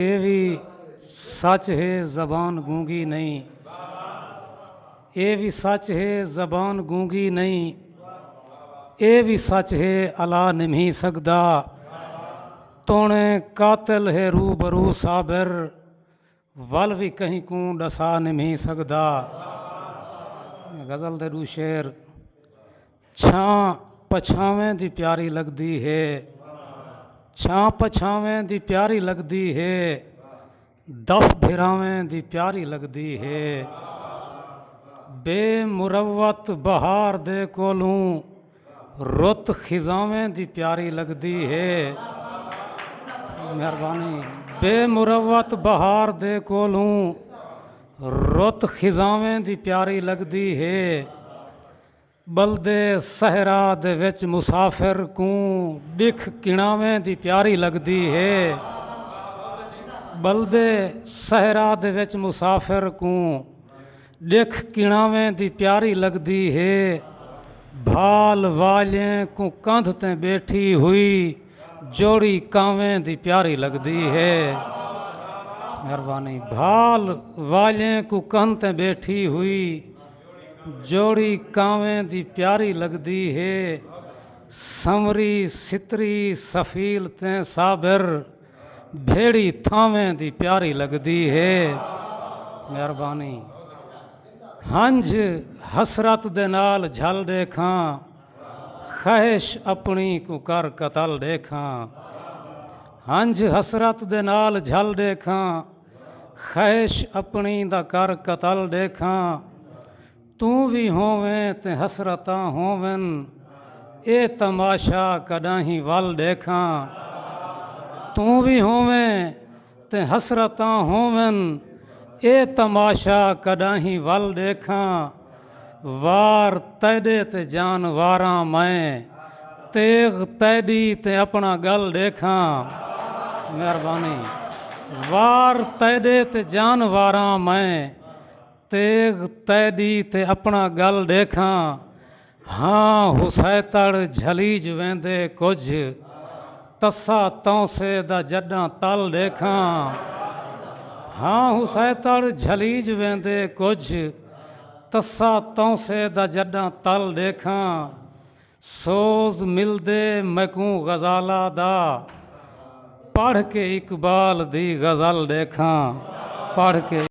ये भी सच है ज़बान गूंगी नहीं, ये भी सच है ज़बान गूंगी नहीं, ये भी सच है अला नहीं सकदा। तोने कातिल है रूबरू साबिर, वल भी कहीं को डसा नहीं सकदा। गज़ल दे दू शेर। छां पछावें दी प्यारी लगदी है, छां पछावें दी प्यारी लगदी है, दफ भिरावें दी प्यारी लगदी है। बेमुरवत बहार दे कोलूं रुत खिजावें दी प्यारी लगदी है। मेहरबानी। बेमुरवत बहार दे कोलूं रुत खिजावें दी प्यारी लगदी है। बलदे सहरा दे विच मुसाफिर को डिख किणावें दी प्यारी लगदी है। बलदे सहरा दे विच मुसाफिर को डिख किणावें दी प्यारी लगदी है। भाल वालें को कंध ते बैठी हुई जोड़ी कावें दी प्यारी लगदी है। मेहरबानी। भाल वालें को कंध ते बैठी हुई जोड़ी कावें दी प्यारी लगदी है। समरी सितरी सफील ते साबिर भेड़ी थावें दी प्यारी लगदी है। मेहरबानी। हंज हसरत दे नाल झल देखा, ख्वाहिश अपनी को कर कतल देखा। हंज हसरत दे नाल झल देखा, ख्वाहिश अपनी दा कर कतल देखा। तू भी होवें ते हसरतां होवन, ए तमाशा कदाही वल देखा। तू भी होवें ते हसरतां होवन, ए तमाशा कदाही वल देखा। वार तैदे ते जान वारां मैं, तेग तैदी ते अपना गल देखा। मेहरबानी। वार तैदे ते जान वारां मैं, तेग तैदी ते अपना गल देखा। हाँ हुसैतड़ झलीज वेंदे कुछ, तस्सा तौसे दा जड्डां तल देखा। हाँ हुसैतड़ झलीज वेंदे कुछ, तस्सा तौसे दा जड्डां तल देखा। सोज मिलदे मैकू गज़ाला दा, पढ़ के इकबाल दी गज़ल देखा। पढ़ के